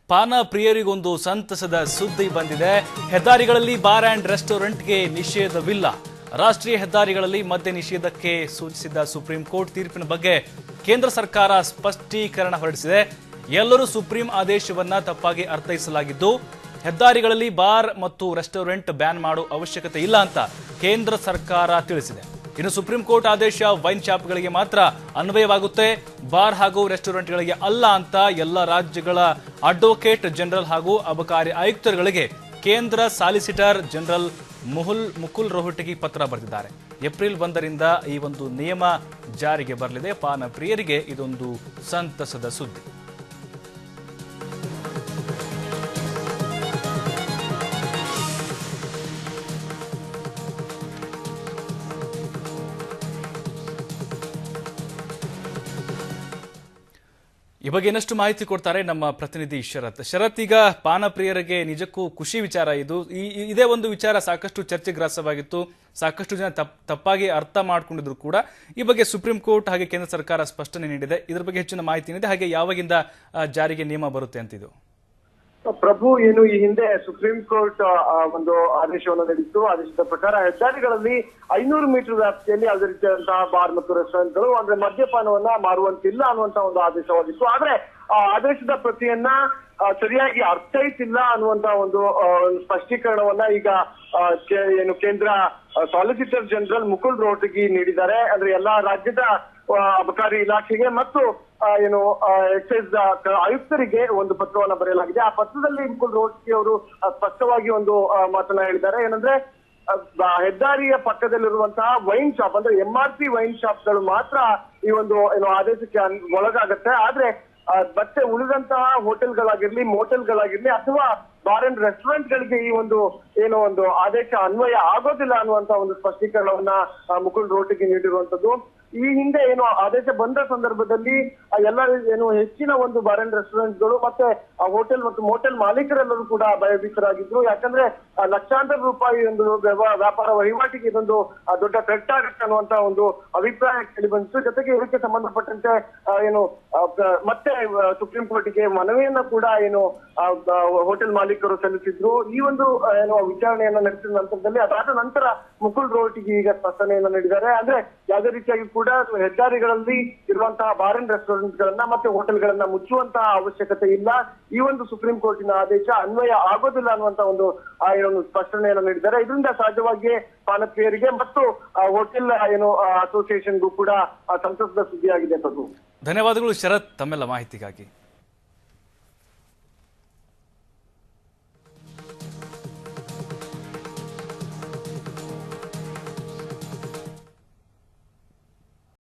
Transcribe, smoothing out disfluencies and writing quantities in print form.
ಪಾನ ಪ್ರಿಯರಿಗೊಂದು ಸಂತಸದ ಸುದ್ದಿ ಬಂದಿದೆ. ಹೆದ್ದಾರಿಗಳಲ್ಲಿ ಬಾರ್ ಅಂಡ್ ರೆಸ್ಟೋರೆಂಟ್ಗೆ ನಿಷೇಧವಿಲ್ಲ. ರಾಷ್ಟ್ರೀಯ ಹೆದ್ದಾರಿಗಳಲ್ಲಿ ಮದ್ಯ ನಿಷೇಧಕ್ಕೆ ಸೂಚಿಸಿದ್ದ ಸುಪ್ರೀಂ ಕೋರ್ಟ್ ತೀರ್ಪಿನ ಬಗ್ಗೆ ಕೇಂದ್ರ ಸರ್ಕಾರ ಸ್ಪಷ್ಟೀಕರಣ ಹೊರಡಿಸಿದೆ. ಎಲ್ಲರೂ ಸುಪ್ರೀಂ ಆದೇಶವನ್ನ ತಪ್ಪಾಗಿ ಅರ್ಥೈಸಲಾಗಿದ್ದು, ಹೆದ್ದಾರಿಗಳಲ್ಲಿ ಬಾರ್ ಮತ್ತು ರೆಸ್ಟೋರೆಂಟ್ ಬ್ಯಾನ್ ಮಾಡುವ ಅವಶ್ಯಕತೆ ಇಲ್ಲ ಅಂತ ಕೇಂದ್ರ ಸರ್ಕಾರ ತಿಳಿಸಿದೆ. ಇನ್ನು ಸುಪ್ರೀಂ ಕೋರ್ಟ್ ಆದೇಶ ವೈನ್ ಶಾಪ್ಗಳಿಗೆ ಮಾತ್ರ ಅನ್ವಯವಾಗುತ್ತೆ, ಬಾರ್ ಹಾಗೂ ರೆಸ್ಟೋರೆಂಟ್ಗಳಿಗೆ ಅಲ್ಲ ಅಂತ ಎಲ್ಲ ರಾಜ್ಯಗಳ ಅಡ್ವೊಕೇಟ್ ಜನರಲ್ ಹಾಗೂ ಅಬಕಾರಿ ಆಯುಕ್ತರುಗಳಿಗೆ ಕೇಂದ್ರ ಸಾಲಿಸಿಟರ್ ಜನರಲ್ ಮುಕುಲ್ ರೋಹಟಗಿ ಪತ್ರ ಬರೆದಿದ್ದಾರೆ. ಏಪ್ರಿಲ್ 1ರಿಂದ ಈ ಒಂದು ನಿಯಮ ಜಾರಿಗೆ ಬರಲಿದೆ. ಪಾನ ಪ್ರಿಯರಿಗೆ ಇದೊಂದು ಸಂತಸದ ಸುದ್ದಿ. ಈ ಬಗ್ಗೆ ಇನ್ನಷ್ಟು ಮಾಹಿತಿ ಕೊಡ್ತಾರೆ ನಮ್ಮ ಪ್ರತಿನಿಧಿ ಶರತ್. ಈಗ ಪಾನ ಪ್ರಿಯರಿಗೆ ನಿಜಕ್ಕೂ ಖುಷಿ ವಿಚಾರ ಇದು. ಇದೇ ಒಂದು ವಿಚಾರ ಸಾಕಷ್ಟು ಚರ್ಚೆಗೆ ಗ್ರಾಸವಾಗಿತ್ತು. ಸಾಕಷ್ಟು ಜನ ತಪ್ಪಾಗಿ ಅರ್ಥ ಮಾಡ್ಕೊಂಡಿದ್ರು ಕೂಡ. ಈ ಬಗ್ಗೆ ಸುಪ್ರೀಂ ಕೋರ್ಟ್ ಹಾಗೆ ಕೇಂದ್ರ ಸರ್ಕಾರ ಸ್ಪಷ್ಟನೆ ನೀಡಿದೆ. ಇದ್ರ ಬಗ್ಗೆ ಹೆಚ್ಚಿನ ಮಾಹಿತಿ ನೀಡಿದೆ. ಹಾಗೆ ಯಾವಾಗಿಂದ ಜಾರಿಗೆ ನಿಯಮ ಬರುತ್ತೆ ಅಂತಿದ್ದು? ಪ್ರಭು, ಏನು ಈ ಹಿಂದೆ ಸುಪ್ರೀಂ ಕೋರ್ಟ್ ಒಂದು ಆದೇಶವನ್ನು ನೀಡಿತ್ತು. ಆದೇಶದ ಪ್ರಕಾರ ಹೆದ್ದಾರಿಗಳಲ್ಲಿ 500 ಮೀಟರ್ ವ್ಯಾಪ್ತಿಯಲ್ಲಿ ಯಾವುದೇ ರೀತಿಯಾದಂತಹ ಬಾರ್ ಮತ್ತು ರೆಸ್ಟೋರೆಂಟ್ಗಳು ಅಂದ್ರೆ ಮದ್ಯಪಾನವನ್ನ ಮಾರುವಂತಿಲ್ಲ ಅನ್ನುವಂತ ಒಂದು ಆದೇಶವಾಗಿತ್ತು. ಆದ್ರೆ ಆ ಆದೇಶದ ಪ್ರತಿಯನ್ನ ಸರಿಯಾಗಿ ಅರ್ಥೈಸಿಲ್ಲ ಅನ್ನುವಂತ ಒಂದು ಸ್ಪಷ್ಟೀಕರಣವನ್ನ ಈಗ ಏನು ಕೇಂದ್ರ ಸಾಲಿಸಿಟರ್ ಜನರಲ್ ಮುಕುಲ್ ರೋಹಟಗಿ ನೀಡಿದ್ದಾರೆ. ಅಂದ್ರೆ ಎಲ್ಲಾ ರಾಜ್ಯದ ಅಬಕಾರಿ ಇಲಾಖೆಗೆ ಮತ್ತು ಏನು ಎಕ್ಸೈಸ್ ಆಯುಕ್ತರಿಗೆ ಒಂದು ಪತ್ರವನ್ನ ಬರೆಯಲಾಗಿದೆ. ಆ ಪತ್ರದಲ್ಲಿ ಮುಕುಲ್ ರೋಹಟಗಿ ಅವರು ಸ್ಪಷ್ಟವಾಗಿ ಒಂದು ಮಾತನ್ನ ಹೇಳಿದ್ದಾರೆ. ಏನಂದ್ರೆ ಹೆದ್ದಾರಿಯ ಪಕ್ಕದಲ್ಲಿರುವಂತಹ ವೈನ್ ಶಾಪ್ ಅಂದ್ರೆ MRP ವೈನ್ ಶಾಪ್ಗಳು ಮಾತ್ರ ಈ ಒಂದು ಏನು ಆದೇಶಕ್ಕೆ ಒಳಗಾಗತ್ತೆ. ಆದ್ರೆ ಮತ್ತೆ ಉಳಿದಂತಹ ಹೋಟೆಲ್ಗಳಾಗಿರ್ಲಿ, ಮೋಟೆಲ್ಗಳಾಗಿರ್ಲಿ ಅಥವಾ ಬಾರ್ ಅಂಡ್ ರೆಸ್ಟೋರೆಂಟ್ ಗಳಿಗೆ ಈ ಒಂದು ಏನೋ ಒಂದು ಆದೇಶ ಅನ್ವಯ ಆಗೋದಿಲ್ಲ ಅನ್ನುವಂತ ಒಂದು ಸ್ಪಷ್ಟೀಕರಣವನ್ನ ಮುಕುಲ್ ರೋಹಟಗಿ ನೀಡಿರುವಂತದ್ದು. ಈ ಹಿಂದೆ ಏನು ಆದೇಶ ಬಂದ ಸಂದರ್ಭದಲ್ಲಿ ಎಲ್ಲ ಏನು ಹೆಚ್ಚಿನ ಒಂದು ಬಾರ್ ಅಂಡ್ ರೆಸ್ಟೋರೆಂಟ್ಗಳು ಮತ್ತೆ ಹೋಟೆಲ್ ಮತ್ತು ಮೋಟೆಲ್ ಮಾಲೀಕರೆಲ್ಲರೂ ಕೂಡ ಭಯಭೀತರಾಗಿದ್ರು. ಯಾಕಂದ್ರೆ ಲಕ್ಷಾಂತರ ರೂಪಾಯಿ ಒಂದು ವ್ಯಾಪಾರ ವಹಿವಾಟಿಗೆ ಇದೊಂದು ದೊಡ್ಡ ಥ್ರೆಟ್ ಆಗುತ್ತೆ ಅನ್ನುವಂತ ಒಂದು ಅಭಿಪ್ರಾಯ ಕೇಳಿ ಬಂದಿತ್ತು. ಜೊತೆಗೆ ಇದಕ್ಕೆ ಸಂಬಂಧಪಟ್ಟಂತೆ ಏನು ಮತ್ತೆ ಸುಪ್ರೀಂ ಕೋರ್ಟ್ಗೆ ಮನವಿಯನ್ನ ಕೂಡ ಏನು ಹೋಟೆಲ್ ಮಾಲೀಕರು ಸಲ್ಲಿಸಿದ್ರು. ಈ ಒಂದು ಏನು ವಿಚಾರಣೆಯನ್ನ ನಡೆಸಿದ ನಂತರದಲ್ಲಿ ಅದಾದ ನಂತರ ಮುಕುಲ್ ರೋಹಟಗಿ ಈಗ ಸ್ಪಷ್ಟನೆಯನ್ನ ನೀಡಿದ್ದಾರೆ. ಅಂದ್ರೆ ಯಾವುದೇ ರೀತಿಯಾಗಿ ಕೂಡ ಹೆದ್ದಾರಿಗಳಲ್ಲಿ ಇರುವಂತಹ ಬಾರ್ ಅಂಡ್ ರೆಸ್ಟೋರೆಂಟ್ ಗಳನ್ನ ಮತ್ತೆ ಹೋಟೆಲ್ಗಳನ್ನ ಮುಚ್ಚುವಂತಹ ಅವಶ್ಯಕತೆ ಇಲ್ಲ. ಈ ಒಂದು ಸುಪ್ರೀಂ ಕೋರ್ಟಿನ ಆದೇಶ ಅನ್ವಯ ಆಗೋದಿಲ್ಲ ಅನ್ನುವಂತ ಒಂದು ಸ್ಪಷ್ಟನೆಯನ್ನ ನೀಡಿದ್ದಾರೆ. ಇದರಿಂದ ಸಹಜವಾಗಿ ಪಾನಪ್ರಿಯರಿಗೆ ಮತ್ತು ಹೋಟೆಲ್ ಏನು ಅಸೋಸಿಯೇಷನ್ಗೂ ಕೂಡ ಸಂತಸದ ಸುದ್ದಿಯಾಗಿದೆ. ಧನ್ಯವಾದಗಳು ಶರತ್, ತಮ್ಮೆಲ್ಲ ಮಾಹಿತಿಗಾಗಿ.